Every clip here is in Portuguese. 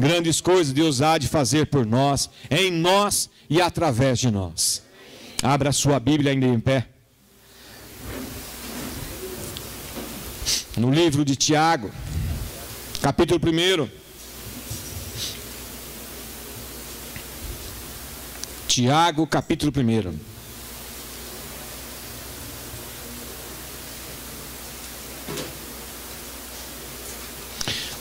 Grandes coisas Deus há de fazer por nós, em nós e através de nós. Abra a sua Bíblia ainda em pé. No livro de Tiago, capítulo 1. Tiago, capítulo 1.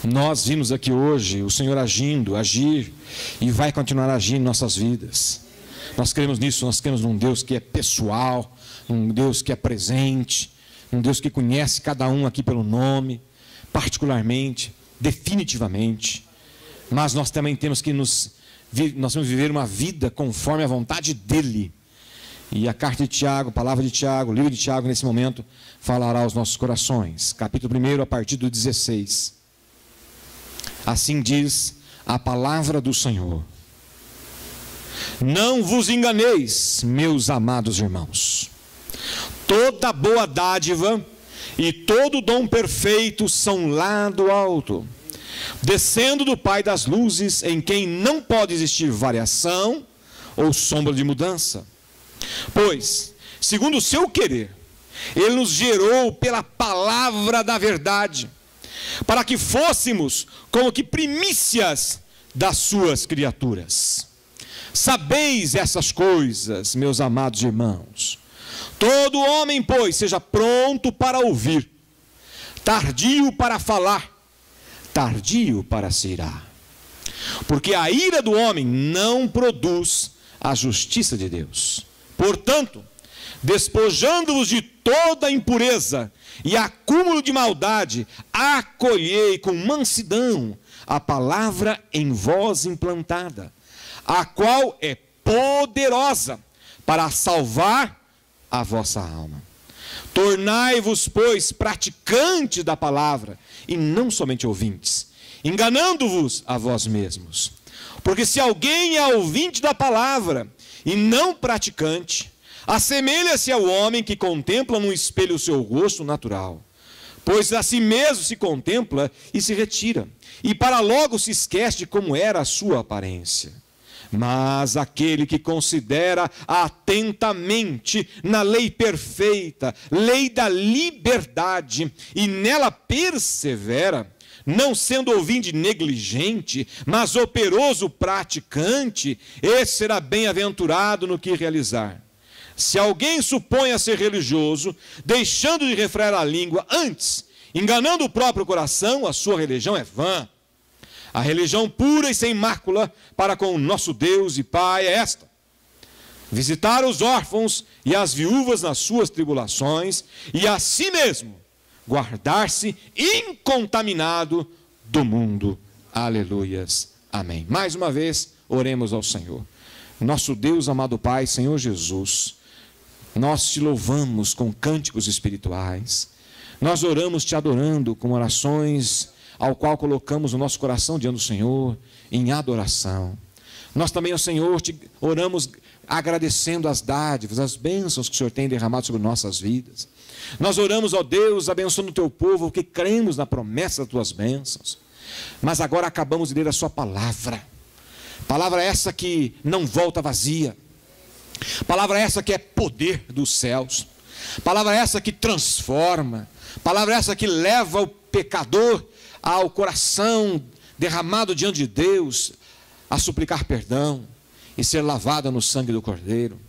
Nós vimos aqui hoje o Senhor agir e vai continuar agindo em nossas vidas. Nós cremos nisso, nós cremos num Deus que é pessoal, um Deus que é presente, um Deus que conhece cada um aqui pelo nome, particularmente, definitivamente. Mas nós também temos que nós vamos viver uma vida conforme a vontade dEle. E a carta de Tiago, a palavra de Tiago, o livro de Tiago, nesse momento, falará aos nossos corações. Capítulo 1, a partir do 16. Assim diz a palavra do Senhor: não vos enganeis, meus amados irmãos. Toda boa dádiva e todo dom perfeito são lá do alto, descendo do Pai das luzes, em quem não pode existir variação ou sombra de mudança. Pois, segundo o seu querer, Ele nos gerou pela palavra da verdade, para que fôssemos como que primícias das suas criaturas. Sabeis essas coisas, meus amados irmãos. Todo homem, pois, seja pronto para ouvir, tardio para falar, tardio para se irar. Porque a ira do homem não produz a justiça de Deus. Portanto, despojando-vos de toda impureza e acúmulo de maldade, acolhei com mansidão a palavra em vós implantada, a qual é poderosa para salvar a vossa alma. Tornai-vos, pois, praticantes da palavra, e não somente ouvintes, enganando-vos a vós mesmos. Porque se alguém é ouvinte da palavra e não praticante, assemelha-se ao homem que contempla num espelho o seu rosto natural, pois a si mesmo se contempla e se retira, e para logo se esquece de como era a sua aparência. Mas aquele que considera atentamente na lei perfeita, lei da liberdade, e nela persevera, não sendo ouvinte negligente, mas operoso praticante, esse será bem-aventurado no que realizar. Se alguém supõe a ser religioso, deixando de refrear a língua, antes, enganando o próprio coração, a sua religião é vã. A religião pura e sem mácula para com o nosso Deus e Pai é esta: visitar os órfãos e as viúvas nas suas tribulações, e a si mesmo guardar-se incontaminado do mundo. Aleluias. Amém. Mais uma vez, oremos ao Senhor. Nosso Deus, amado Pai, Senhor Jesus, nós te louvamos com cânticos espirituais. Nós oramos te adorando com orações ao qual colocamos o nosso coração diante do Senhor em adoração. Nós também, ó Senhor, te oramos agradecendo as dádivas, as bênçãos que o Senhor tem derramado sobre nossas vidas. Nós oramos, ó Deus, abençoando o teu povo, porque cremos na promessa das tuas bênçãos. Mas agora acabamos de ler a sua palavra. Palavra essa que não volta vazia. Palavra essa que é poder dos céus. Palavra essa que transforma. Palavra essa que leva o pecador ao coração derramado diante de Deus a suplicar perdão e ser lavada no sangue do Cordeiro.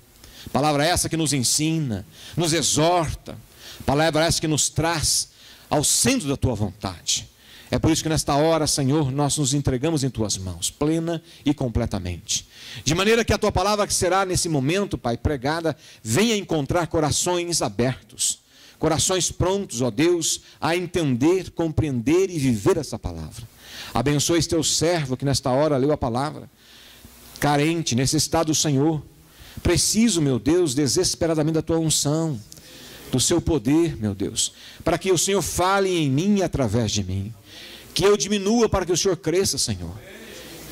Palavra essa que nos ensina, nos exorta. Palavra essa que nos traz ao centro da tua vontade. É por isso que nesta hora, Senhor, nós nos entregamos em tuas mãos, plena e completamente. De maneira que a tua palavra que será nesse momento, Pai, pregada, venha encontrar corações abertos. Corações prontos, ó Deus, a entender, compreender e viver essa palavra. Abençoe esse teu servo que nesta hora leu a palavra, carente, necessitado do Senhor, preciso, meu Deus, desesperadamente da tua unção, do seu poder, meu Deus, para que o Senhor fale em mim e através de mim, que eu diminua para que o Senhor cresça, Senhor,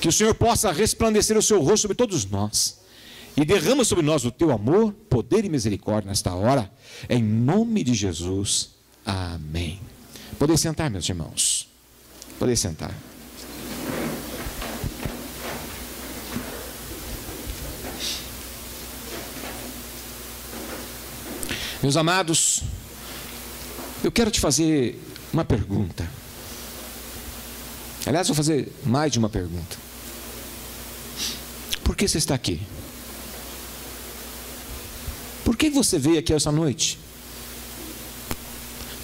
que o Senhor possa resplandecer o seu rosto sobre todos nós, e derrama sobre nós o teu amor, poder e misericórdia nesta hora, em nome de Jesus, amém. Podem sentar, meus irmãos, podem sentar. Meus amados, eu quero te fazer uma pergunta. Aliás, vou fazer mais de uma pergunta. Por que você está aqui? Por que você veio aqui essa noite?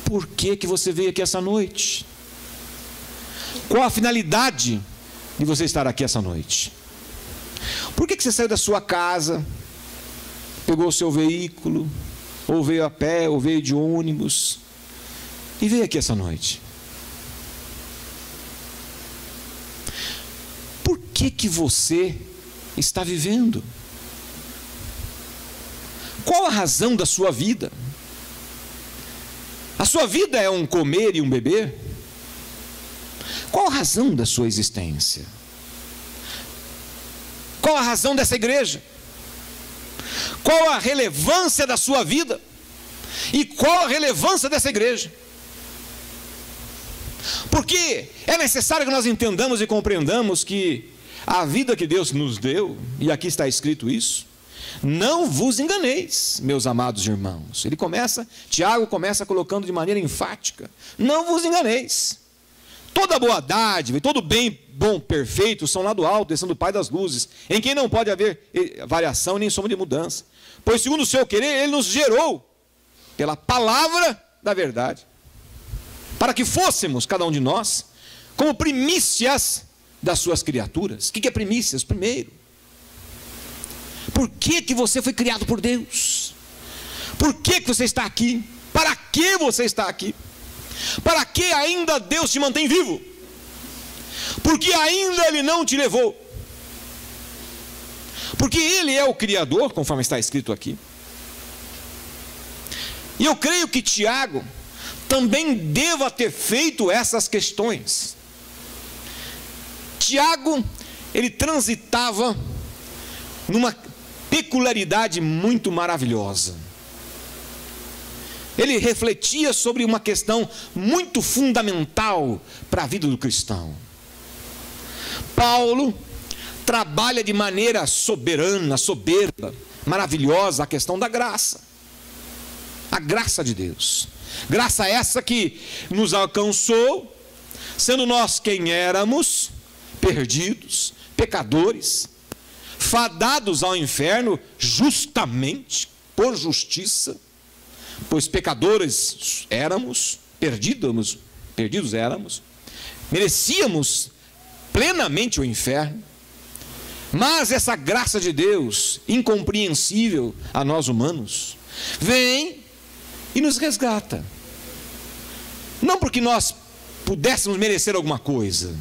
Por que você veio aqui essa noite? Qual a finalidade de você estar aqui essa noite? Por que você saiu da sua casa, pegou o seu veículo, ou veio a pé, ou veio de ônibus, e veio aqui essa noite? Por que você está vivendo? Qual a razão da sua vida? A sua vida é um comer e um beber? Qual a razão da sua existência? Qual a razão dessa igreja? Qual a relevância da sua vida? E qual a relevância dessa igreja? Porque é necessário que nós entendamos e compreendamos que a vida que Deus nos deu, e aqui está escrito isso, não vos enganeis, meus amados irmãos. Tiago começa colocando de maneira enfática: não vos enganeis. Toda boa dádiva e todo bem bom, perfeito, são lá do alto, descendo do Pai das luzes, em quem não pode haver variação nem sombra de mudança. Pois segundo o seu querer, Ele nos gerou pela palavra da verdade, para que fôssemos, cada um de nós, como primícias das suas criaturas. O que é primícias? Primeiro, por que você foi criado por Deus? Por que você está aqui? Para que você está aqui? Para que ainda Deus te mantém vivo? Porque ainda Ele não te levou. Porque Ele é o Criador, conforme está escrito aqui. E eu creio que Tiago também deva ter feito essas questões. Tiago, ele transitava numa peculiaridade muito maravilhosa. Ele refletia sobre uma questão muito fundamental para a vida do cristão. Paulo trabalha de maneira soberana, soberba, maravilhosa a questão da graça. A graça de Deus. Graça essa que nos alcançou, sendo nós quem éramos, perdidos, pecadores, fadados ao inferno, justamente, por justiça, pois pecadores éramos, perdidos éramos, merecíamos plenamente o inferno, mas essa graça de Deus, incompreensível a nós humanos, vem e nos resgata. Não porque nós pudéssemos merecer alguma coisa,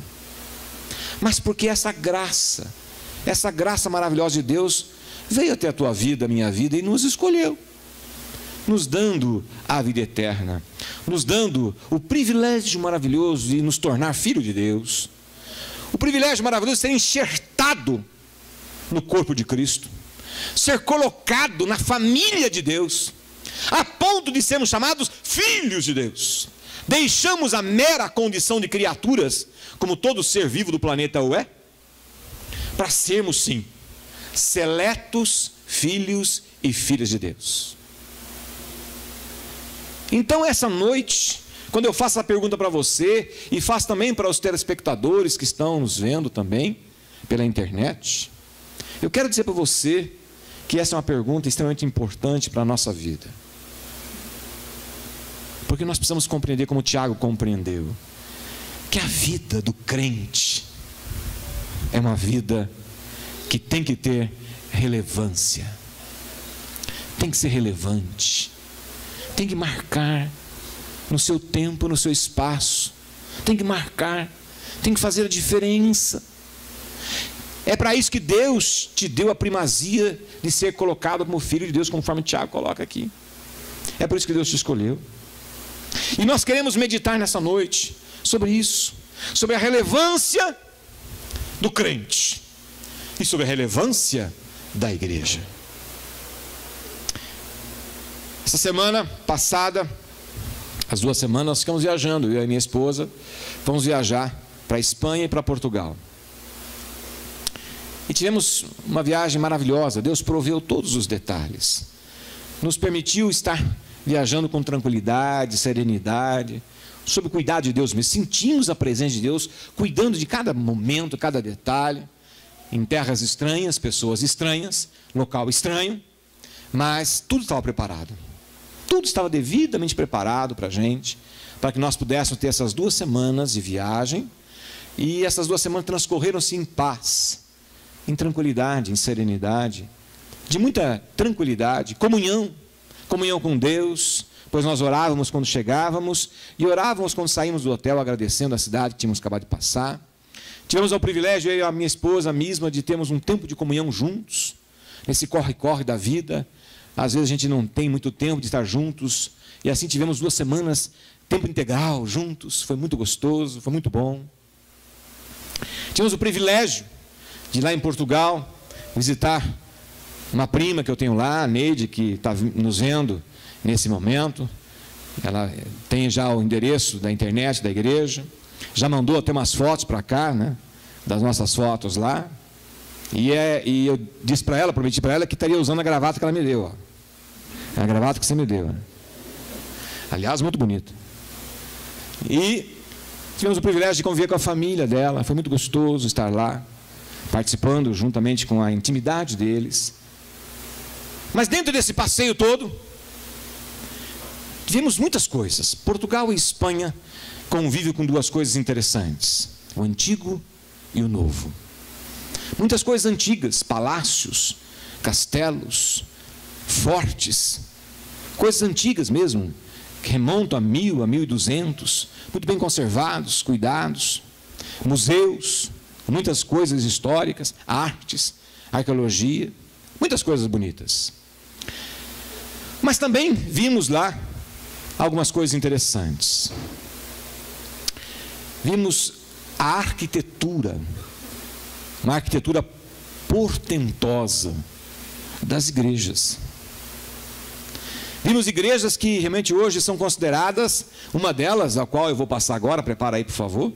mas porque essa graça maravilhosa de Deus veio até a tua vida, a minha vida, e nos escolheu, nos dando a vida eterna, nos dando o privilégio maravilhoso de nos tornar filho de Deus, o privilégio maravilhoso de ser enxertado no corpo de Cristo, ser colocado na família de Deus, a ponto de sermos chamados filhos de Deus. Deixamos a mera condição de criaturas, como todo ser vivo do planeta o é, para sermos sim, seletos filhos e filhas de Deus. Então essa noite, quando eu faço a pergunta para você, e faço também para os telespectadores que estão nos vendo também, pela internet, eu quero dizer para você, que essa é uma pergunta extremamente importante para a nossa vida. Porque nós precisamos compreender, como Tiago compreendeu, que a vida do crente é uma vida que tem que ter relevância, tem que ser relevante, tem que marcar no seu tempo, no seu espaço, tem que marcar, tem que fazer a diferença. É para isso que Deus te deu a primazia de ser colocado como filho de Deus, conforme Tiago coloca aqui. É por isso que Deus te escolheu. E nós queremos meditar nessa noite sobre isso, sobre a relevância do crente e sobre a relevância da igreja. Essa semana passada, as 2 semanas, nós ficamos viajando, eu e a minha esposa, fomos viajar para a Espanha e para Portugal. E tivemos uma viagem maravilhosa. Deus proveu todos os detalhes, nos permitiu estar viajando com tranquilidade, serenidade, sob o cuidado de Deus mesmo. Sentimos a presença de Deus, cuidando de cada momento, cada detalhe, em terras estranhas, pessoas estranhas, local estranho, mas tudo estava preparado. Tudo estava devidamente preparado para a gente, para que nós pudéssemos ter essas 2 semanas de viagem, e essas 2 semanas transcorreram-se em paz, em tranquilidade, em serenidade, de muita tranquilidade, comunhão com Deus, pois nós orávamos quando chegávamos e orávamos quando saímos do hotel, agradecendo a cidade que tínhamos acabado de passar. Tivemos o privilégio, eu e a minha esposa mesma, de termos um tempo de comunhão juntos, nesse corre-corre da vida. Às vezes a gente não tem muito tempo de estar juntos, e assim tivemos 2 semanas, tempo integral, juntos. Foi muito gostoso, foi muito bom. Tivemos o privilégio de ir lá em Portugal, visitar uma prima que eu tenho lá, a Neide, que está nos vendo nesse momento. Ela tem já o endereço da internet da igreja, já mandou até umas fotos para cá, né, das nossas fotos lá. E eu disse para ela, prometi para ela que estaria usando a gravata que ela me deu. Ó. A gravata que você me deu. Né? Aliás, muito bonita. E tivemos o privilégio de conviver com a família dela. Foi muito gostoso estar lá, participando juntamente com a intimidade deles. Mas dentro desse passeio todo, vimos muitas coisas. Portugal e Espanha convivem com 2 coisas interessantes: o antigo e o novo. Muitas coisas antigas, palácios, castelos, fortes, coisas antigas mesmo, que remontam a 1000, a 1200, muito bem conservados, cuidados, museus, muitas coisas históricas, artes, arqueologia, muitas coisas bonitas. Mas também vimos lá algumas coisas interessantes. Vimos a arquitetura, uma arquitetura portentosa das igrejas. Vimos igrejas que realmente hoje são consideradas, uma delas, a qual eu vou passar agora, prepara aí por favor,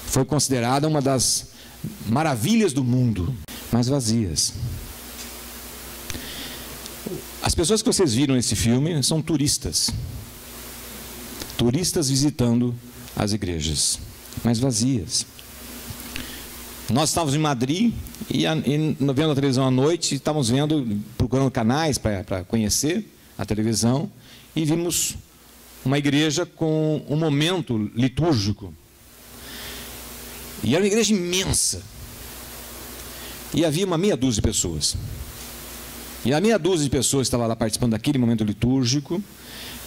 foi considerada uma das maravilhas do mundo, mas vazias. As pessoas que vocês viram nesse filme são turistas. Turistas visitando as igrejas, mas vazias. Nós estávamos em Madrid e vendo a televisão à noite, estávamos procurando canais para conhecer a televisão, e vimos uma igreja com um momento litúrgico. E era uma igreja imensa. E havia uma meia dúzia de pessoas. E a meia dúzia de pessoas estava lá participando daquele momento litúrgico,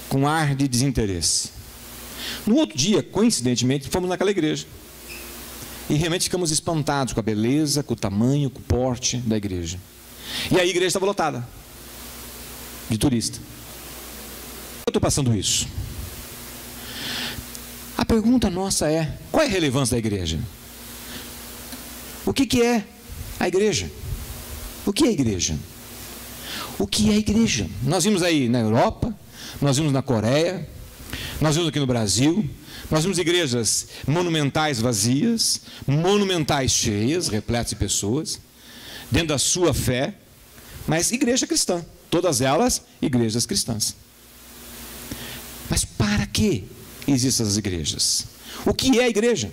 com ar de desinteresse. No outro dia, coincidentemente, fomos naquela igreja. E realmente ficamos espantados com a beleza, com o tamanho, com o porte da igreja. E a igreja estava lotada de turista. Eu estou passando isso. A pergunta nossa é: qual é a relevância da igreja? O que é a igreja? O que é a igreja? O que é a igreja? Nós vimos aí na Europa, nós vimos na Coreia, nós vimos aqui no Brasil, nós vimos igrejas monumentais vazias, monumentais cheias, repletas de pessoas, dentro da sua fé, mas igreja cristã, todas elas igrejas cristãs. Mas para que existem essas igrejas? O que é a igreja?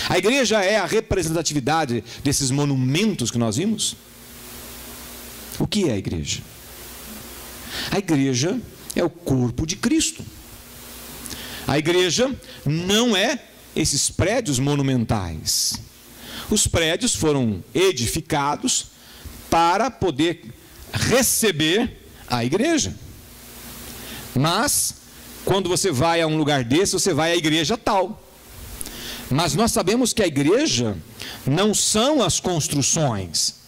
A igreja é a representatividade desses monumentos que nós vimos? O que é a igreja? A igreja é o corpo de Cristo. A igreja não é esses prédios monumentais. Os prédios foram edificados para poder receber a igreja. Mas, quando você vai a um lugar desse, você vai à igreja tal. Mas nós sabemos que a igreja não são as construções.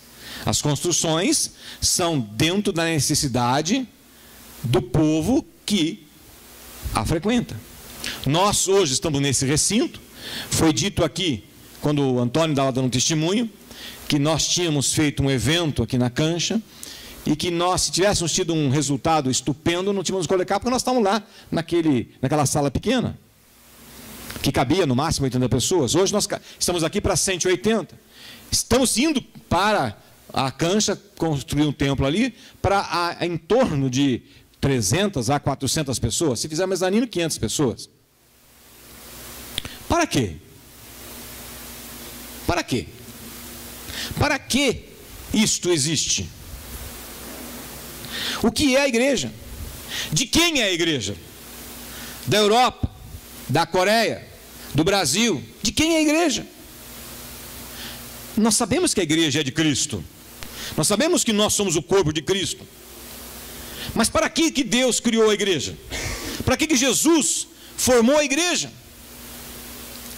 As construções são dentro da necessidade do povo que a frequenta. Nós hoje estamos nesse recinto. Foi dito aqui, quando o Antônio estava dando um testemunho, que nós tínhamos feito um evento aqui na Cancha, e que nós, se tivéssemos tido um resultado estupendo, não tínhamos colocar, porque nós estávamos lá naquela sala pequena, que cabia no máximo 80 pessoas. Hoje nós estamos aqui para 180. Estamos indo para a Cancha, construir um templo ali, para em torno de 300 a 400 pessoas. Se fizer mezanino, 500 pessoas. Para quê? Para quê? Para que isto existe? O que é a igreja? De quem é a igreja? Da Europa? Da Coreia? Do Brasil? De quem é a igreja? Nós sabemos que a igreja é de Cristo. Nós sabemos que nós somos o corpo de Cristo. Mas para que Deus criou a igreja? Para que Jesus formou a igreja?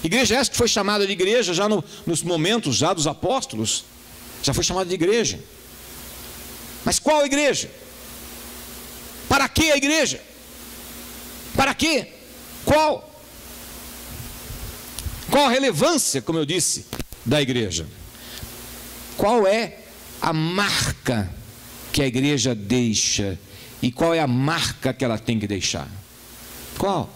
Igreja essa que foi chamada de igreja já nos momentos já dos apóstolos. Já foi chamada de igreja. Mas qual igreja? Para que a igreja? Para quê? Qual? Qual a relevância, como eu disse, da igreja? Qual é a marca que a igreja deixa? E qual é a marca que ela tem que deixar? Qual?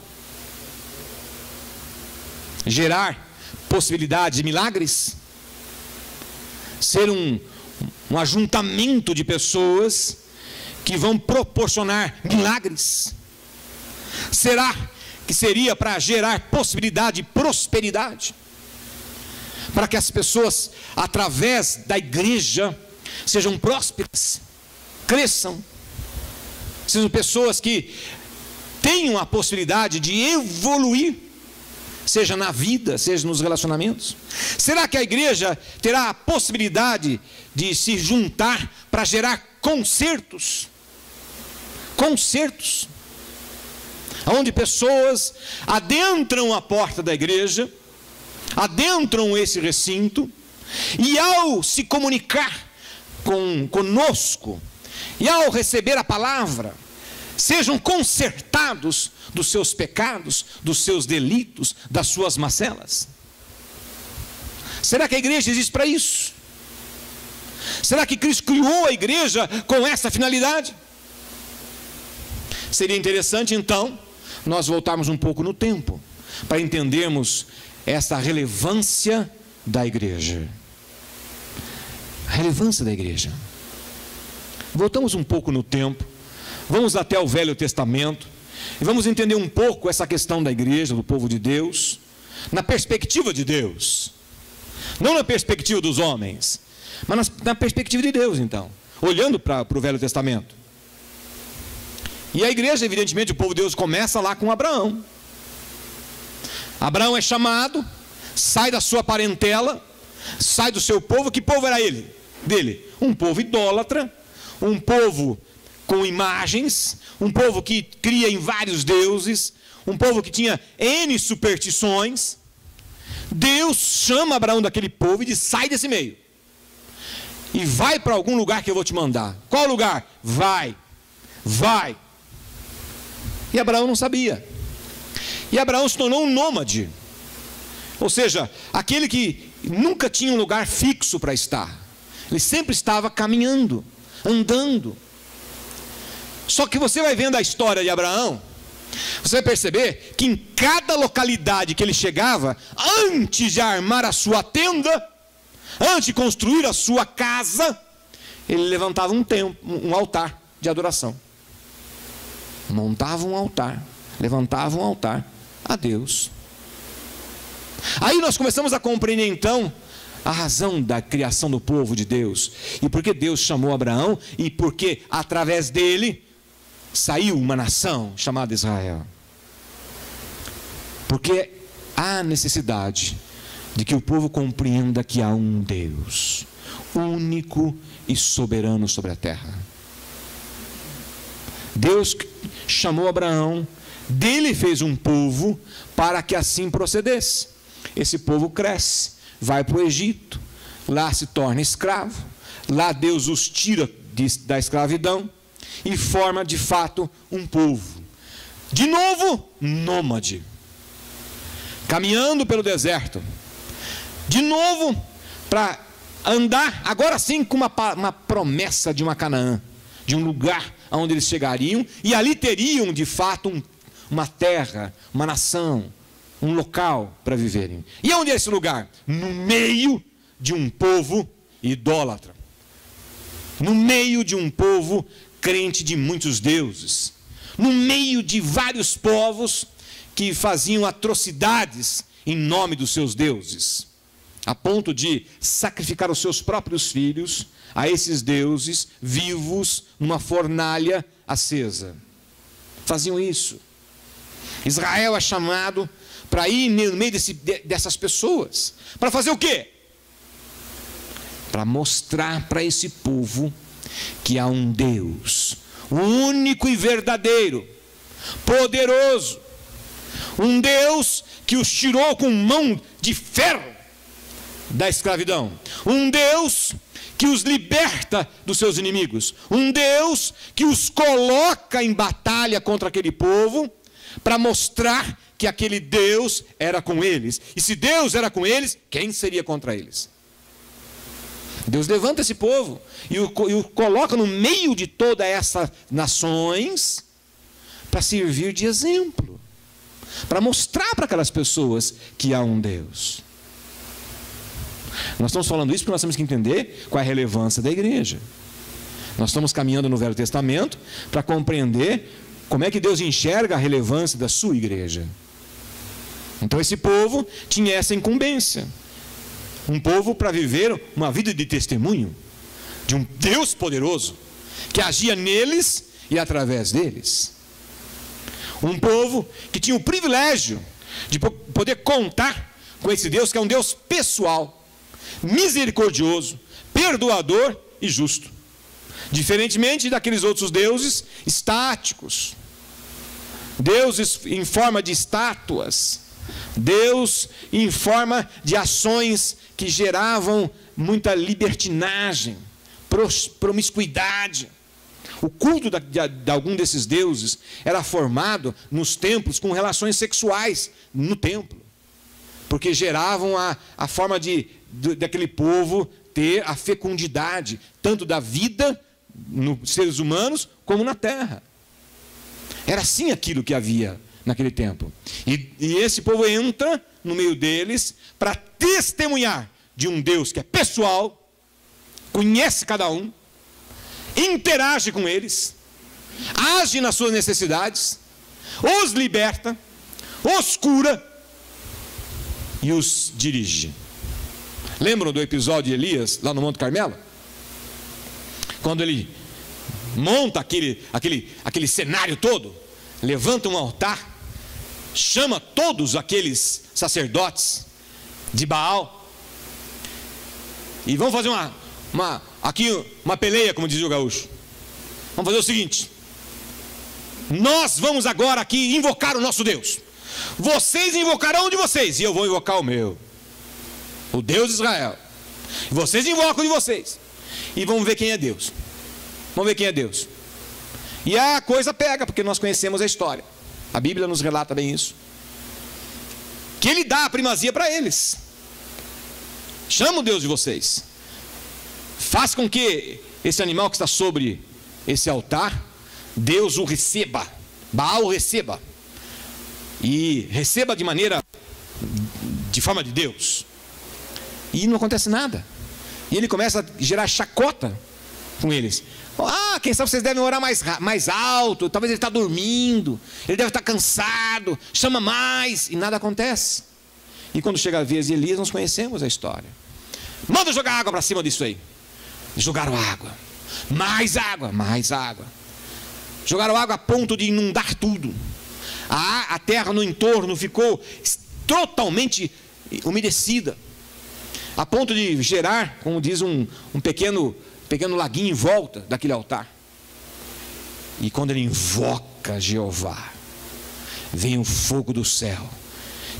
Gerar possibilidades de milagres? Ser um ajuntamento de pessoas que vão proporcionar milagres? Será que seria para gerar possibilidade de prosperidade? Para que as pessoas, através da igreja, sejam prósperas, cresçam, sejam pessoas que tenham a possibilidade de evoluir, seja na vida, seja nos relacionamentos? Será que a igreja terá a possibilidade de se juntar para gerar concertos? Concertos, onde pessoas adentram a porta da igreja, adentram esse recinto, e ao se comunicar conosco, e ao receber a palavra, sejam consertados dos seus pecados, dos seus delitos, das suas mazelas. Será que a igreja existe para isso? Será que Cristo criou a igreja com essa finalidade? Seria interessante então nós voltarmos um pouco no tempo para entendermos essa relevância da igreja. A relevância da igreja. Voltamos um pouco no tempo, vamos até o Velho Testamento e vamos entender um pouco essa questão da igreja, do povo de Deus, na perspectiva de Deus, não na perspectiva dos homens, mas na perspectiva de Deus, então, olhando para o Velho Testamento. E a igreja, evidentemente, o povo de Deus começa lá com Abraão. Abraão é chamado, sai da sua parentela, sai do seu povo. Que povo era ele? Dele? Um povo idólatra, um povo com imagens, um povo que cria em vários deuses, um povo que tinha N superstições. Deus chama Abraão daquele povo e diz: sai desse meio e vai para algum lugar que eu vou te mandar. Qual lugar? Vai. E Abraão não sabia. E Abraão se tornou um nômade, ou seja, aquele que nunca tinha um lugar fixo para estar. Ele sempre estava caminhando, andando. Só que você vai vendo a história de Abraão, você vai perceber que em cada localidade que ele chegava, antes de armar a sua tenda, antes de construir a sua casa, ele levantava um altar de adoração. Montava um altar, levantava um altar a Deus. Aí nós começamos a compreender então a razão da criação do povo de Deus, e por que Deus chamou Abraão, e porque através dele saiu uma nação chamada Israel. Porque há necessidade de que o povo compreenda que há um Deus único e soberano sobre a terra. Deus chamou Abraão, dele fez um povo para que assim procedesse. Esse povo cresce, vai para o Egito, lá se torna escravo, lá Deus os tira da escravidão e forma de fato um povo, de novo nômade, caminhando pelo deserto, de novo para andar, agora sim com uma promessa de uma Canaã, de um lugar onde eles chegariam, e ali teriam de fato uma terra, uma nação, um local para viverem. E onde é esse lugar? No meio de um povo idólatra, no meio de um povo crente de muitos deuses. no meio de vários povos que faziam atrocidades em nome dos seus deuses, a ponto de sacrificar os seus próprios filhos a esses deuses vivos numa fornalha acesa. Faziam isso. Israel é chamado para ir no meio dessas pessoas. Para fazer o quê? Para mostrar para esse povo que há um Deus, único e verdadeiro, poderoso. Um Deus que os tirou com mão de ferro da escravidão. Um Deus que os liberta dos seus inimigos. Um Deus que os coloca em batalha contra aquele povo, para mostrar que aquele Deus era com eles. E se Deus era com eles, quem seria contra eles? Deus levanta esse povo e o coloca no meio de todas essas nações para servir de exemplo, para mostrar para aquelas pessoas que há um Deus. Nós estamos falando isso porque nós temos que entender qual é a relevância da igreja. Nós estamos caminhando no Velho Testamento para compreender como é que Deus enxerga a relevância da sua igreja. Então esse povo tinha essa incumbência. Um povo para viver uma vida de testemunho de um Deus poderoso que agia neles e através deles. Um povo que tinha o privilégio de poder contar com esse Deus, que é um Deus pessoal, misericordioso, perdoador e justo. Diferentemente daqueles outros deuses estáticos, deuses em forma de estátuas, Deus em forma de ações que geravam muita libertinagem, promiscuidade. O culto de algum desses deuses era formado nos templos com relações sexuais no templo, porque geravam a forma daquele povo ter a fecundidade, tanto da vida nos seres humanos como na terra. Era assim aquilo que havia naquele tempo. E esse povo entra no meio deles para testemunhar de um Deus que é pessoal, conhece cada um, interage com eles, age nas suas necessidades, os liberta, os cura e os dirige. Lembram do episódio de Elias lá no Monte Carmelo? Quando ele monta aquele cenário todo, levanta um altar, chama todos aqueles sacerdotes de Baal e vamos fazer uma peleia, como dizia o gaúcho. Vamos fazer o seguinte: nós vamos agora aqui invocar o nosso Deus. Vocês invocarão o de vocês e eu vou invocar o meu, o Deus de Israel. E vocês invocam o de vocês e vamos ver quem é Deus. Vamos ver quem é Deus. E a coisa pega, porque nós conhecemos a história. A Bíblia nos relata bem isso. Que ele dá a primazia para eles. Chama o Deus de vocês. Faz com que esse animal que está sobre esse altar, Deus o receba. Baal o receba. E receba de forma de Deus. E não acontece nada. E ele começa a gerar chacota com eles. Quem sabe vocês devem orar mais alto. Talvez ele está dormindo, ele deve estar cansado. Chama mais, e nada acontece. E quando chega a vez de Elias, nós conhecemos a história. Manda jogar água para cima disso aí. Jogaram água, mais água, mais água. Jogaram água a ponto de inundar tudo. A terra no entorno ficou totalmente umedecida, a ponto de gerar, como diz, um pequeno laguinho em volta daquele altar. E quando ele invoca Jeová, vem o fogo do céu,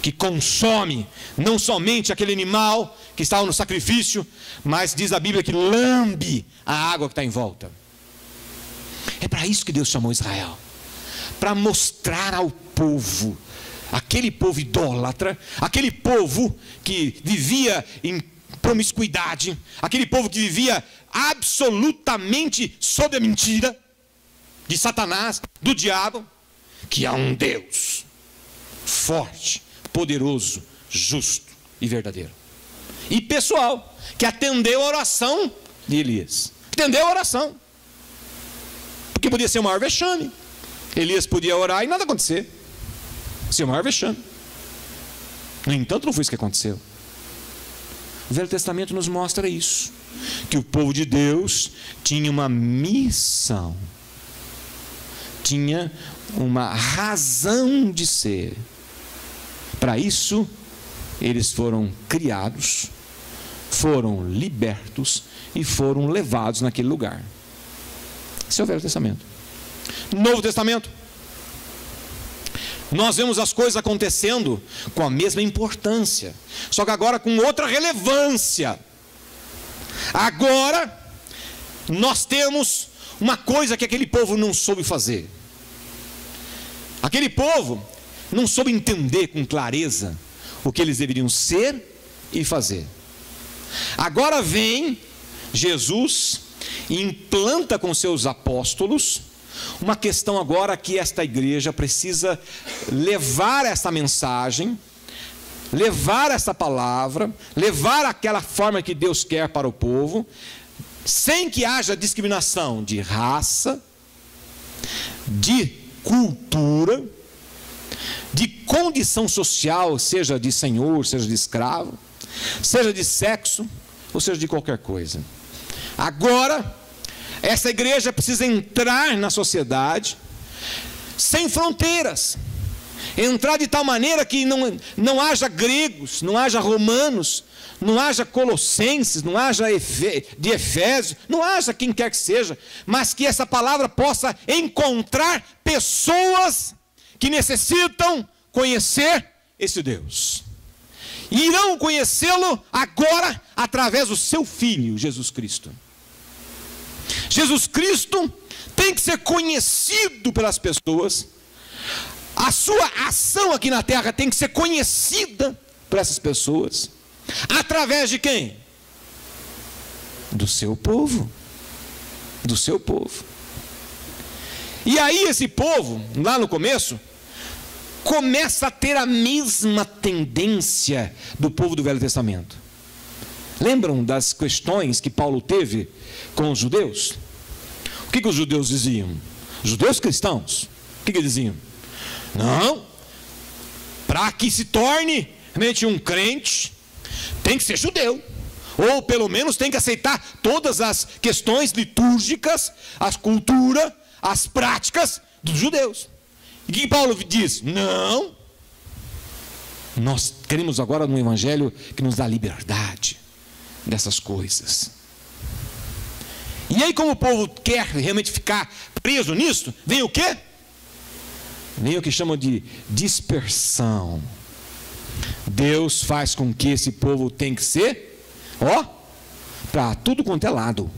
que consome não somente aquele animal que estava no sacrifício, mas diz a Bíblia que lambe a água que está em volta. É para isso que Deus chamou Israel, para mostrar ao povo, aquele povo idólatra, aquele povo que vivia em promiscuidade, aquele povo que vivia absolutamente sob a mentira de Satanás, do diabo, que há um Deus forte, poderoso, justo e verdadeiro. E pessoal, que atendeu a oração de Elias. Atendeu a oração. Porque podia ser o maior vexame. Elias podia orar e nada acontecer. Isso é o maior vexame. No entanto, não foi isso que aconteceu. O Velho Testamento nos mostra isso, que o povo de Deus tinha uma missão, tinha uma razão de ser. Para isso, eles foram criados, foram libertos e foram levados naquele lugar. Esse é o Velho Testamento. Novo Testamento, nós vemos as coisas acontecendo com a mesma importância, só que agora com outra relevância. Agora nós temos uma coisa que aquele povo não soube fazer. Aquele povo não soube entender com clareza o que eles deveriam ser e fazer. Agora vem Jesus e implanta com seus apóstolos uma questão agora que esta igreja precisa levar essa mensagem, levar essa palavra, levar aquela forma que Deus quer para o povo, sem que haja discriminação de raça, de cultura, de condição social, seja de senhor, seja de escravo, seja de sexo, ou seja de qualquer coisa. Agora, essa igreja precisa entrar na sociedade sem fronteiras, entrar de tal maneira que não haja gregos, não haja romanos, não haja colossenses, não haja de Efésios, não haja quem quer que seja, mas que essa palavra possa encontrar pessoas que necessitam conhecer esse Deus. E irão conhecê-lo agora através do seu Filho, Jesus Cristo. Jesus Cristo tem que ser conhecido pelas pessoas. A sua ação aqui na terra tem que ser conhecida por essas pessoas. Através de quem? Do seu povo. Do seu povo. E aí esse povo, lá no começo, começa a ter a mesma tendência do povo do Velho Testamento. Lembram das questões que Paulo teve com os judeus? O que os judeus diziam? Os judeus cristãos, o que diziam? Não, para que se torne realmente um crente, tem que ser judeu, ou pelo menos tem que aceitar todas as questões litúrgicas, a cultura, as práticas dos judeus. E o que Paulo diz? Não, nós queremos agora um evangelho que nos dá liberdade dessas coisas. E aí, como o povo quer realmente ficar preso nisso, vem o quê? Vem o que chamam de dispersão. Deus faz com que esse povo tem que ser, para tudo quanto é lado.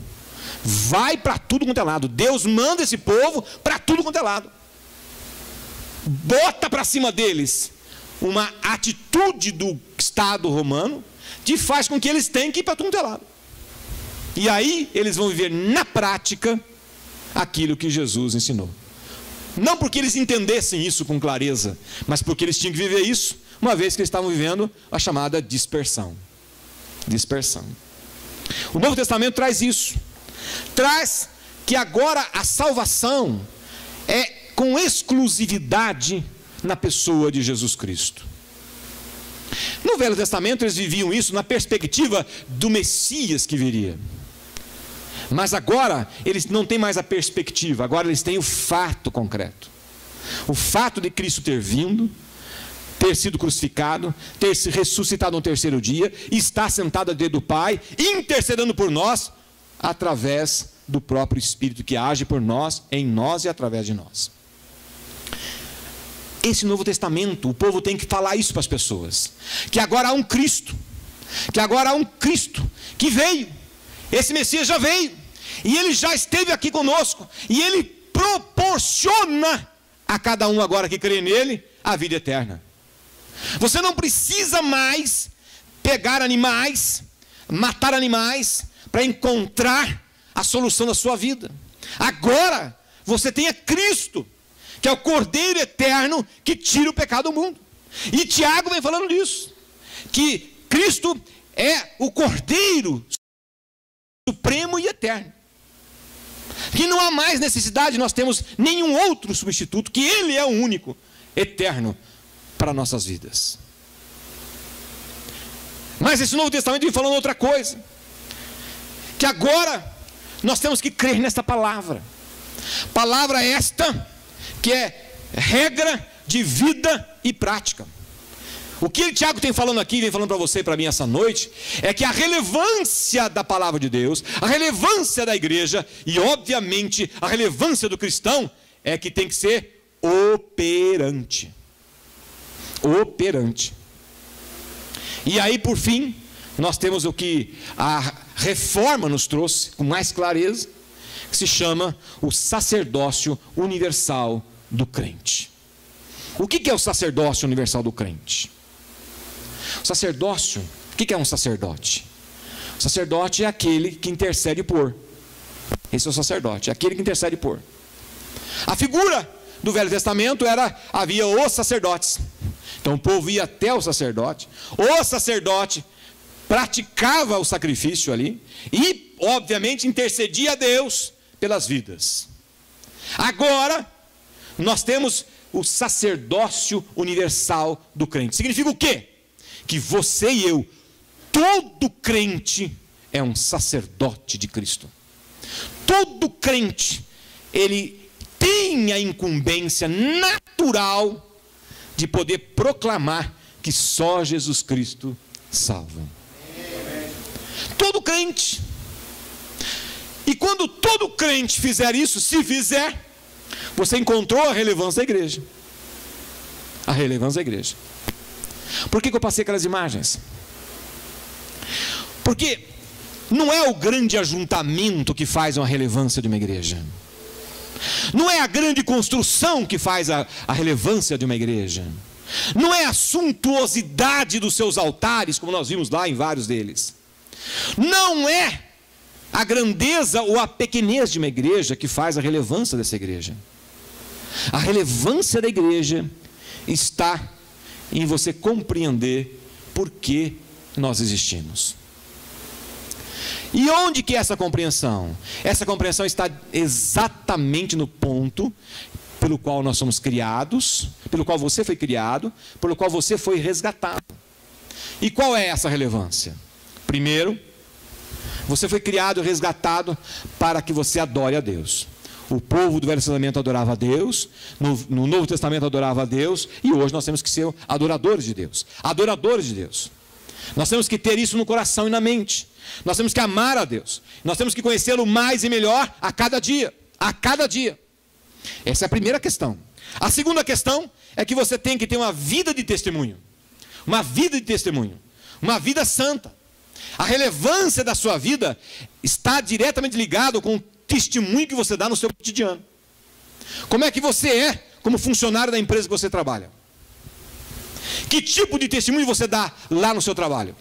Vai para tudo quanto é lado. Deus manda esse povo para tudo quanto é lado. Bota para cima deles uma atitude do Estado romano que faz com que eles tenham que ir para tudo quanto é lado. E aí eles vão viver na prática aquilo que Jesus ensinou. Não porque eles entendessem isso com clareza, mas porque eles tinham que viver isso, uma vez que eles estavam vivendo a chamada dispersão. Dispersão. O Novo Testamento traz isso. Traz que agora a salvação é com exclusividade na pessoa de Jesus Cristo. No Velho Testamento eles viviam isso na perspectiva do Messias que viria. Mas agora eles não têm mais a perspectiva, agora eles têm o fato concreto. O fato de Cristo ter vindo, ter sido crucificado, ter se ressuscitado no terceiro dia, estar sentado à direita do Pai, intercedendo por nós, através do próprio Espírito que age por nós, em nós e através de nós. Esse Novo Testamento, o povo tem que falar isso para as pessoas, que agora há um Cristo, que veio, esse Messias já veio, e ele já esteve aqui conosco, e ele proporciona a cada um agora que crê nele a vida eterna. Você não precisa mais pegar animais, matar animais, para encontrar a solução da sua vida. Agora você tem a Cristo, que é o Cordeiro eterno que tira o pecado do mundo. E Tiago vem falando disso, que Cristo é o Cordeiro supremo e eterno. que não há mais necessidade, nós temos nenhum outro substituto, que Ele é o único, eterno, para nossas vidas. Mas esse Novo Testamento vem falando outra coisa, que agora nós temos que crer nesta palavra esta, que é regra de vida e prática. O que o Tiago tem falando aqui, vem falando para você e para mim essa noite, é que a relevância da palavra de Deus, a relevância da igreja e, obviamente, a relevância do cristão é que tem que ser operante. Operante. E aí, por fim, nós temos o que a reforma nos trouxe com mais clareza, que se chama o sacerdócio universal do crente. O que é o sacerdócio universal do crente? O sacerdócio, o que é um sacerdote? O sacerdote é aquele que intercede por. Esse é o sacerdote, é aquele que intercede por. A figura do Velho Testamento havia os sacerdotes. Então o povo ia até o sacerdote praticava o sacrifício ali e, obviamente, intercedia a Deus pelas vidas. Agora, nós temos o sacerdócio universal do crente. Significa o quê? Que você e eu, todo crente é um sacerdote de Cristo. Todo crente, ele tem a incumbência natural de poder proclamar que só Jesus Cristo salva. Todo crente. E quando todo crente fizer isso, se fizer, você encontrou a relevância da igreja. A relevância da igreja. Por que eu passei aquelas imagens? Porque não é o grande ajuntamento que faz uma relevância de uma igreja. Não é a grande construção que faz a relevância de uma igreja. Não é a suntuosidade dos seus altares, como nós vimos lá em vários deles. Não é a grandeza ou a pequenez de uma igreja que faz a relevância dessa igreja. A relevância da igreja está em você compreender por que nós existimos. E onde que é essa compreensão? Essa compreensão está exatamente no ponto pelo qual nós somos criados, pelo qual você foi criado, pelo qual você foi resgatado. E qual é essa relevância? Primeiro, você foi criado e resgatado para que você adore a Deus. O povo do Velho Testamento adorava a Deus, no Novo Testamento adorava a Deus, e hoje nós temos que ser adoradores de Deus. Adoradores de Deus. Nós temos que ter isso no coração e na mente. Nós temos que amar a Deus. Nós temos que conhecê-lo mais e melhor a cada dia. A cada dia. Essa é a primeira questão. A segunda questão é que você tem que ter uma vida de testemunho. Uma vida de testemunho. Uma vida santa. A relevância da sua vida está diretamente ligado com o testemunho que você dá no seu cotidiano. Como é que você é como funcionário da empresa que você trabalha? Que tipo de testemunho você dá lá no seu trabalho?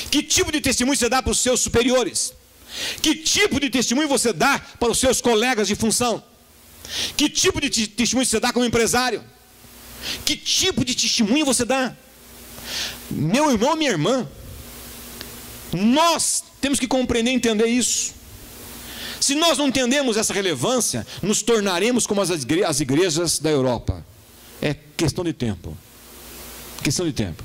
Que tipo de testemunho você dá para os seus superiores? Que tipo de testemunho você dá para os seus colegas de função? Que tipo de testemunho você dá como empresário? Que tipo de testemunho você dá? Meu irmão, minha irmã, nós temos que compreender e entender isso. Se nós não entendemos essa relevância, nos tornaremos como as igrejas da Europa. É questão de tempo. Questão de tempo.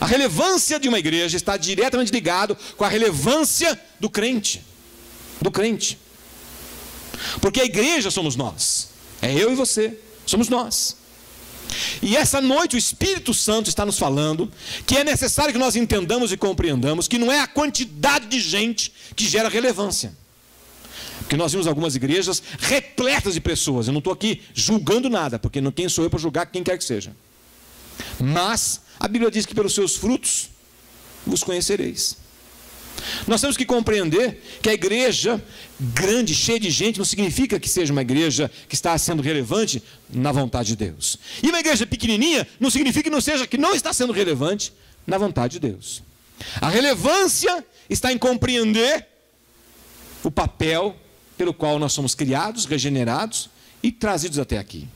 A relevância de uma igreja está diretamente ligado com a relevância do crente. Do crente. Porque a igreja somos nós. É eu e você. Somos nós. E essa noite o Espírito Santo está nos falando que é necessário que nós entendamos e compreendamos que não é a quantidade de gente que gera relevância. Porque nós vimos algumas igrejas repletas de pessoas. Eu não estou aqui julgando nada, porque quem sou eu para julgar quem quer que seja. Mas a Bíblia diz que pelos seus frutos vos conhecereis. Nós temos que compreender que a igreja grande, cheia de gente, não significa que seja uma igreja que está sendo relevante na vontade de Deus. E uma igreja pequenininha não significa que não está sendo relevante na vontade de Deus. A relevância está em compreender o papel pelo qual nós somos criados, regenerados e trazidos até aqui.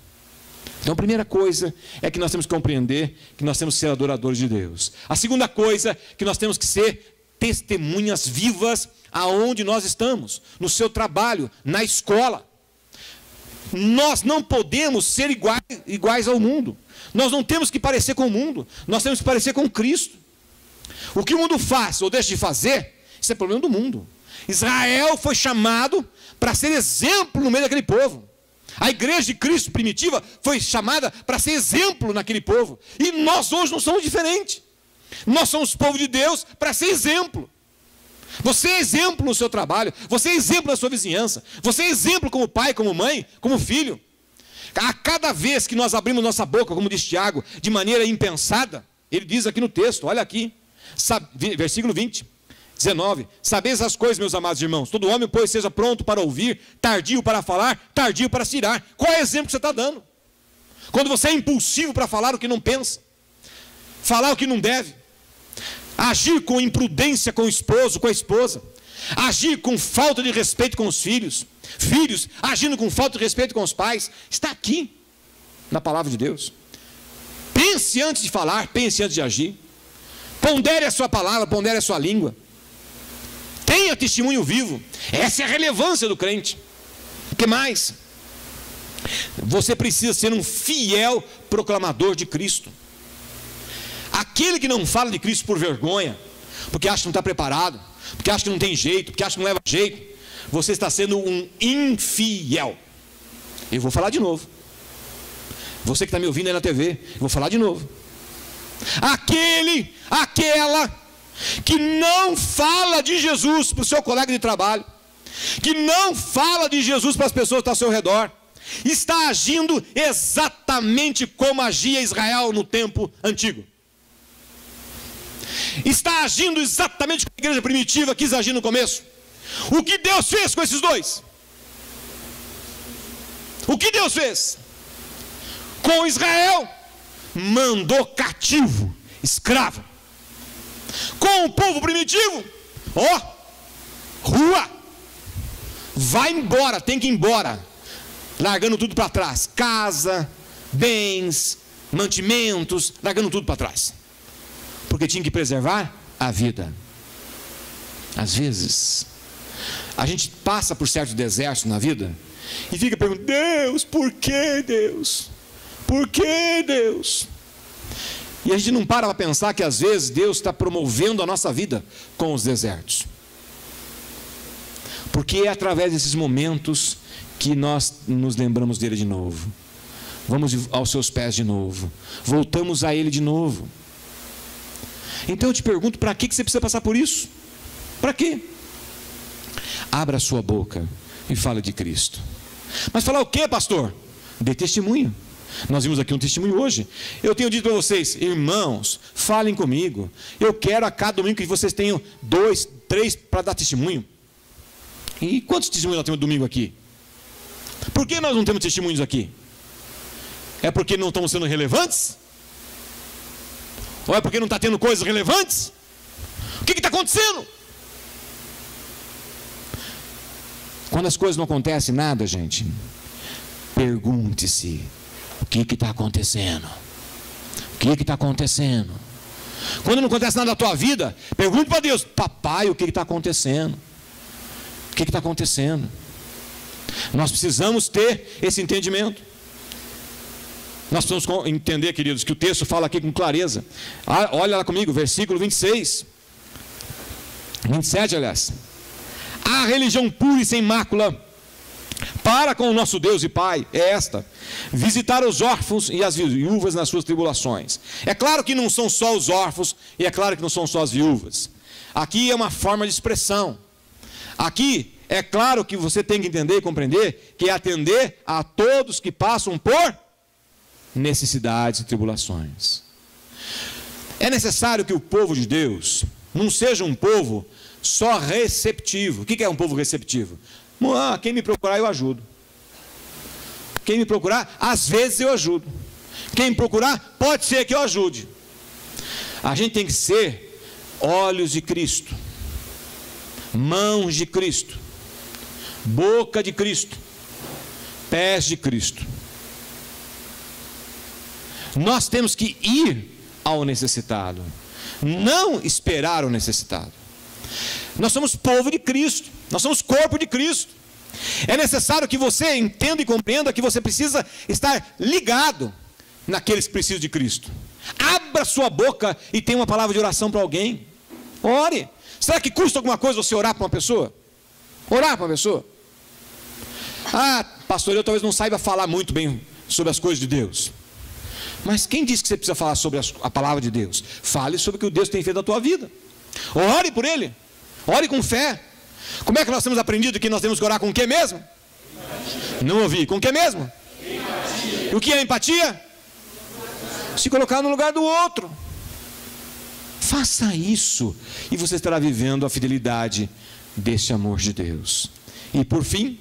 Então a primeira coisa é que nós temos que compreender que nós temos que ser adoradores de Deus. A segunda coisa é que nós temos que ser testemunhas vivas aonde nós estamos, no seu trabalho, na escola. Nós não podemos ser iguais ao mundo. Nós não temos que parecer com o mundo. Nós temos que parecer com Cristo. O que o mundo faz ou deixa de fazer, isso é problema do mundo. Israel foi chamado para ser exemplo no meio daquele povo. A igreja de Cristo primitiva foi chamada para ser exemplo naquele povo. E nós hoje não somos diferentes. Nós somos povo de Deus para ser exemplo. Você é exemplo no seu trabalho, você é exemplo na sua vizinhança, você é exemplo como pai, como mãe, como filho. A cada vez que nós abrimos nossa boca, como diz Tiago, de maneira impensada, ele diz aqui no texto, olha aqui, versículo 20, 19, sabeis as coisas, meus amados irmãos, todo homem, pois, seja pronto para ouvir, tardio para falar, tardio para se irar. Qual é o exemplo que você está dando? Quando você é impulsivo para falar o que não pensa, falar o que não deve, agir com imprudência com o esposo, com a esposa, agir com falta de respeito com os filhos, filhos agindo com falta de respeito com os pais, está aqui na palavra de Deus. Pense antes de falar, pense antes de agir, pondere a sua palavra, pondere a sua língua, tenha testemunho vivo. Essa é a relevância do crente. O que mais? Você precisa ser um fiel proclamador de Cristo. Aquele que não fala de Cristo por vergonha, porque acha que não está preparado, porque acha que não tem jeito, porque acha que não leva jeito, você está sendo um infiel. Eu vou falar de novo. Você que está me ouvindo aí na TV, eu vou falar de novo. Aquela que não fala de Jesus para o seu colega de trabalho, que não fala de Jesus para as pessoas que estão ao seu redor, está agindo exatamente como agia Israel no tempo antigo. Está agindo exatamente como a igreja primitiva quis agir no começo. O que Deus fez com esses dois? O que Deus fez com Israel? Mandou cativo, escravo. Com o povo primitivo, rua, vai embora, tem que ir embora, largando tudo para trás, casa, bens, mantimentos, largando tudo para trás, porque tinha que preservar a vida. Às vezes a gente passa por certos desertos na vida e fica perguntando: Deus, por que Deus? Por que Deus? E a gente não para pensar que às vezes Deus está promovendo a nossa vida com os desertos, porque é através desses momentos que nós nos lembramos dele de novo, vamos aos seus pés de novo, voltamos a ele de novo. Então eu te pergunto, para que você precisa passar por isso? Para quê? Abra a sua boca e fale de Cristo. Mas falar o quê, pastor? Dê testemunho. Nós vimos aqui um testemunho hoje. Eu tenho dito para vocês: irmãos, falem comigo. Eu quero a cada domingo que vocês tenham 2, 3 para dar testemunho. E quantos testemunhos nós temos domingo aqui? Por que nós não temos testemunhos aqui? É porque não estamos sendo relevantes? Ou é porque não está tendo coisas relevantes? O que está acontecendo? Quando as coisas não acontecem nada, gente, pergunte-se: o que está acontecendo? O que está acontecendo? Quando não acontece nada na tua vida, pergunte para Deus: papai, o que está acontecendo? O que está acontecendo? Nós precisamos ter esse entendimento. Nós precisamos entender, queridos, que o texto fala aqui com clareza. Olha lá comigo, versículo 26, 27, aliás. A religião pura e sem mácula para com o nosso Deus e Pai é esta: visitar os órfãos e as viúvas nas suas tribulações. É claro que não são só os órfãos, e é claro que não são só as viúvas. Aqui é uma forma de expressão. Aqui é claro que você tem que entender e compreender que é atender a todos que passam por necessidades e tribulações. É necessário que o povo de Deus não seja um povo só receptivo. O que é um povo receptivo? Quem me procurar eu ajudo. Quem me procurar, às vezes eu ajudo. Quem me procurar, pode ser que eu ajude. A gente tem que ser olhos de Cristo, mãos de Cristo, boca de Cristo, pés de Cristo. Nós temos que ir ao necessitado, não esperar o necessitado. Nós somos povo de Cristo, nós somos corpo de Cristo. É necessário que você entenda e compreenda que você precisa estar ligado naqueles que precisam de Cristo. Abra sua boca e tenha uma palavra de oração para alguém. Ore. Será que custa alguma coisa você orar para uma pessoa? Orar para uma pessoa? Ah, pastor, eu talvez não saiba falar muito bem sobre as coisas de Deus. Mas quem disse que você precisa falar sobre a palavra de Deus? Fale sobre o que o Deus tem feito na tua vida. Ore por Ele. Ore com fé. Como é que nós temos aprendido que nós temos que orar com o que mesmo? Empatia. Não ouvi. Com o que mesmo? Empatia. E o que é empatia? Se colocar no lugar do outro. Faça isso e você estará vivendo a fidelidade deste amor de Deus. E por fim,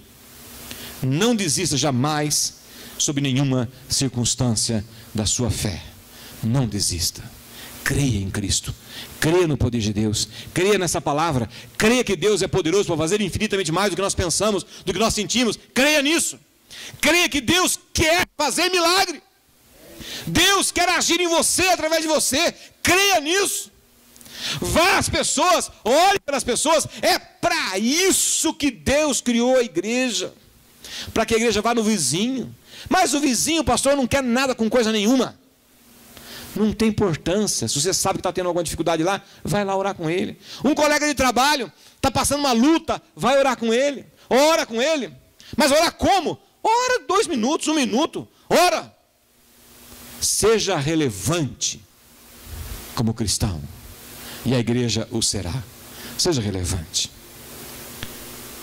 não desista jamais, sob nenhuma circunstância, da sua fé. Não desista. Creia em Cristo, creia no poder de Deus, creia nessa palavra, creia que Deus é poderoso para fazer infinitamente mais do que nós pensamos, do que nós sentimos. Creia nisso. Creia que Deus quer fazer milagre. Deus quer agir em você, através de você. Creia nisso. Vá às pessoas, olhe para as pessoas. É para isso que Deus criou a igreja, para que a igreja vá no vizinho. Mas o vizinho, pastor, não quer nada com coisa nenhuma. Não tem importância. Se você sabe que está tendo alguma dificuldade lá, vai lá orar com ele. Um colega de trabalho está passando uma luta, vai orar com ele. Ora com ele. Mas orar como? Ora 2 minutos, 1 minuto. Ora. Seja relevante como cristão, e a igreja o será. Seja relevante.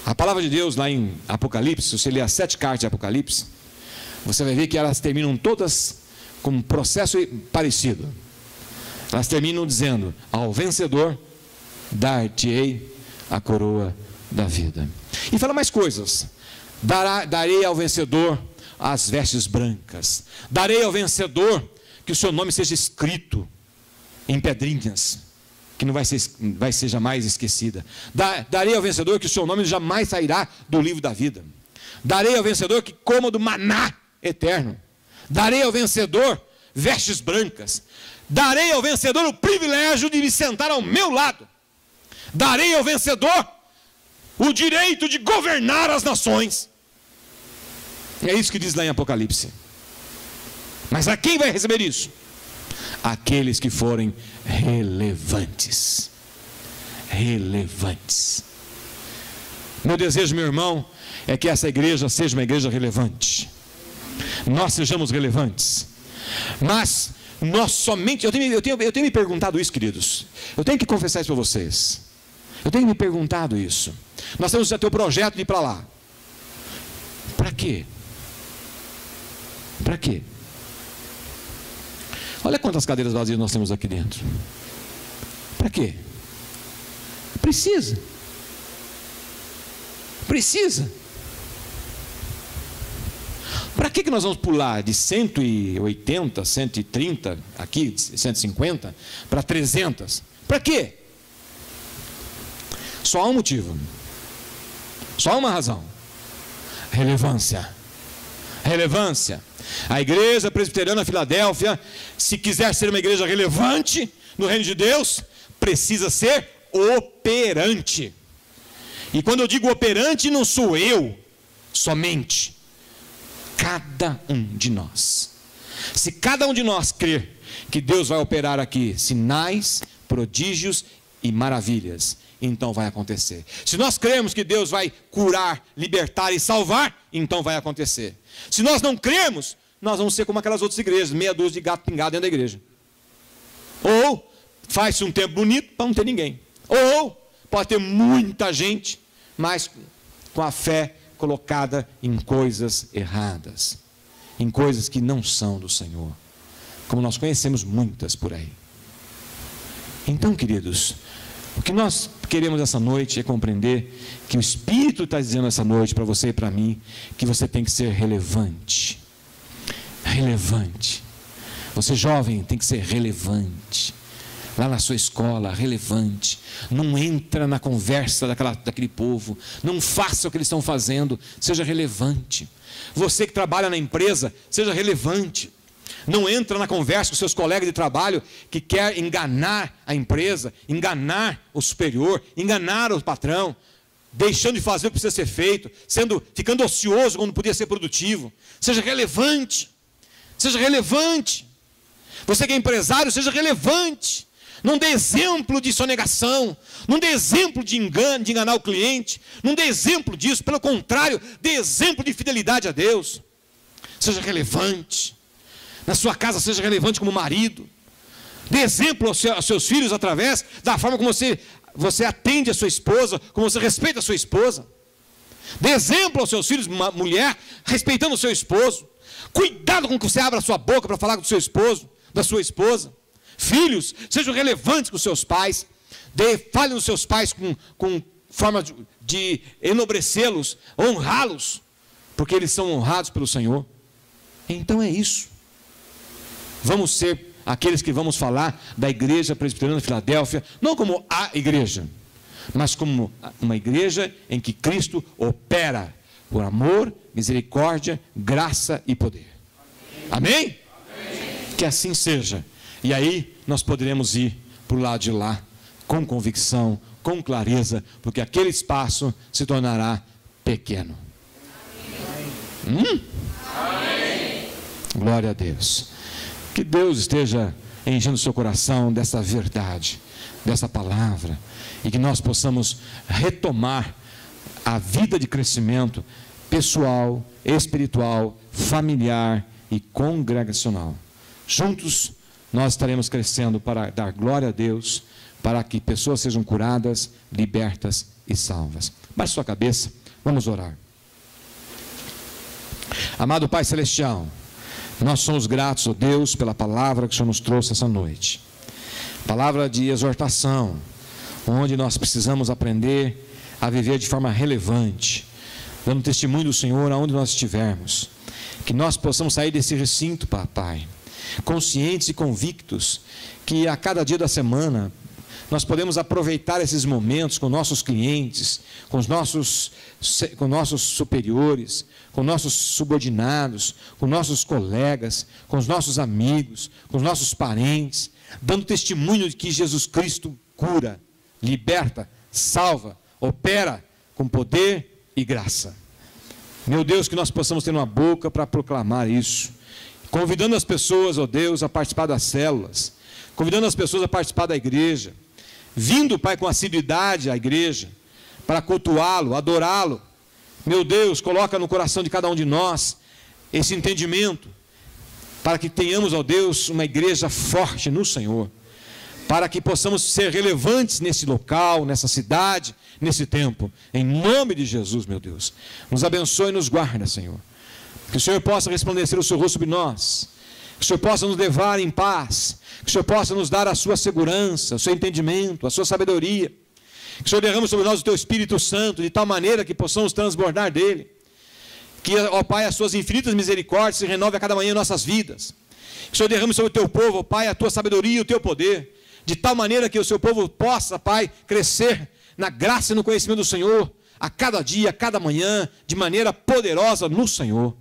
A palavra de Deus lá em Apocalipse, se você ler as 7 cartas de Apocalipse, você vai ver que elas terminam todas com um processo parecido. Elas terminam dizendo: ao vencedor dar-te-ei a coroa da vida. E fala mais coisas: darei ao vencedor as vestes brancas, darei ao vencedor que o seu nome seja escrito em pedrinhas, que não vai ser jamais esquecida. Darei ao vencedor que o seu nome jamais sairá do livro da vida. Darei ao vencedor que coma do maná eterno. Darei ao vencedor vestes brancas. Darei ao vencedor o privilégio de me sentar ao meu lado. Darei ao vencedor o direito de governar as nações. É isso que diz lá em Apocalipse. Mas a quem vai receber isso? Aqueles que forem relevantes. Relevantes. Meu desejo, meu irmão, é que essa igreja seja uma igreja relevante. Nós sejamos relevantes. Mas nós somente... Eu tenho me perguntado isso, queridos. Eu tenho que confessar isso para vocês. Eu tenho me perguntado isso. Nós temos já ter o projeto de ir para lá. Para quê? Para quê? Olha quantas cadeiras vazias nós temos aqui dentro. Para quê? Precisa. Precisa. Para que nós vamos pular de 180, 130, aqui 150, para 300? Para quê? Só há um motivo. Só há uma razão. Relevância. Relevância. A igreja presbiteriana Filadélfia, se quiser ser uma igreja relevante no reino de Deus, precisa ser operante. E quando eu digo operante, não sou eu somente. Cada um de nós. Se cada um de nós crer que Deus vai operar aqui sinais, prodígios e maravilhas, então vai acontecer. Se nós cremos que Deus vai curar, libertar e salvar, então vai acontecer. Se nós não cremos, nós vamos ser como aquelas outras igrejas, meia dúzia de gato pingado dentro da igreja. Ou faz-se um tempo bonito para não ter ninguém. Ou pode ter muita gente, mas com a fé colocada em coisas erradas, em coisas que não são do Senhor, como nós conhecemos muitas por aí. Então, queridos, o que nós queremos essa noite é compreender que o Espírito está dizendo essa noite para você e para mim, que você tem que ser relevante. Relevante. Você jovem tem que ser relevante. Lá na sua escola, relevante. Não entra na conversa daquele povo. Não faça o que eles estão fazendo. Seja relevante. Você que trabalha na empresa, seja relevante. Não entra na conversa com seus colegas de trabalho que quer enganar a empresa, enganar o superior, enganar o patrão, deixando de fazer o que precisa ser feito, ficando ocioso quando podia ser produtivo. Seja relevante. Seja relevante. Você que é empresário, seja relevante. Não dê exemplo de sonegação. Não dê exemplo de engano, de enganar o cliente. Não dê exemplo disso. Pelo contrário, dê exemplo de fidelidade a Deus. Seja relevante. Na sua casa, seja relevante como marido. Dê exemplo aos seus filhos através da forma como você atende a sua esposa, como você respeita a sua esposa. Dê exemplo aos seus filhos, mulher, respeitando o seu esposo. Cuidado com o que você abre a sua boca para falar com o seu esposo, da sua esposa. Filhos, sejam relevantes com os seus pais. Fale nos seus pais com forma de enobrecê-los, honrá-los, porque eles são honrados pelo Senhor. Então é isso. Vamos ser aqueles que vamos falar da Igreja Presbiteriana de Filadélfia, não como a igreja, mas como uma igreja em que Cristo opera por amor, misericórdia, graça e poder. Amém? Amém? Que assim seja. E aí nós poderemos ir para o lado de lá, com convicção, com clareza, porque aquele espaço se tornará pequeno. Amém? Glória a Deus. Que Deus esteja enchendo o seu coração dessa verdade, dessa palavra, e que nós possamos retomar a vida de crescimento pessoal, espiritual, familiar e congregacional. Juntos nós estaremos crescendo para dar glória a Deus, para que pessoas sejam curadas, libertas e salvas. Baixe sua cabeça, vamos orar. Amado Pai Celestial, nós somos gratos, ó Deus, pela palavra que o Senhor nos trouxe essa noite. Palavra de exortação, onde nós precisamos aprender a viver de forma relevante, dando testemunho do Senhor aonde nós estivermos. Que nós possamos sair desse recinto, Pai, conscientes e convictos que a cada dia da semana nós podemos aproveitar esses momentos com nossos clientes, com nossos superiores, com nossos subordinados, com nossos colegas, com os nossos amigos, com os nossos parentes, dando testemunho de que Jesus Cristo cura, liberta, salva, opera com poder e graça. Meu Deus, que nós possamos ter uma boca para proclamar isso, convidando as pessoas, ó Deus, a participar das células, convidando as pessoas a participar da igreja, vindo, Pai, com assiduidade à igreja, para cultuá-lo, adorá-lo. Meu Deus, coloca no coração de cada um de nós esse entendimento, para que tenhamos, ó Deus, uma igreja forte no Senhor, para que possamos ser relevantes nesse local, nessa cidade, nesse tempo, em nome de Jesus, meu Deus. Nos abençoe e nos guarda, Senhor. Que o Senhor possa resplandecer o seu rosto sobre nós, que o Senhor possa nos levar em paz, que o Senhor possa nos dar a sua segurança, o seu entendimento, a sua sabedoria, que o Senhor derrame sobre nós o teu Espírito Santo, de tal maneira que possamos transbordar dele, que, ó Pai, as suas infinitas misericórdias se renovem a cada manhã em nossas vidas, que o Senhor derrame sobre o teu povo, ó Pai, a tua sabedoria e o teu poder, de tal maneira que o seu povo possa, Pai, crescer na graça e no conhecimento do Senhor, a cada dia, a cada manhã, de maneira poderosa no Senhor,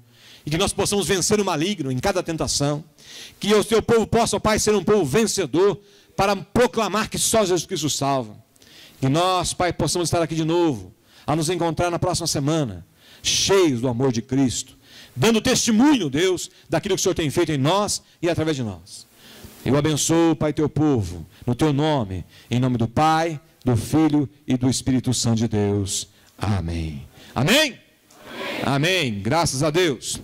e que nós possamos vencer o maligno em cada tentação, que o teu povo possa, ó Pai, ser um povo vencedor, para proclamar que só Jesus Cristo salva, e nós, Pai, possamos estar aqui de novo, a nos encontrar na próxima semana, cheios do amor de Cristo, dando testemunho, Deus, daquilo que o Senhor tem feito em nós e através de nós. Eu abençoo, Pai, teu povo, no teu nome, em nome do Pai, do Filho e do Espírito Santo de Deus. Amém. Amém? Amém. Amém. Graças a Deus.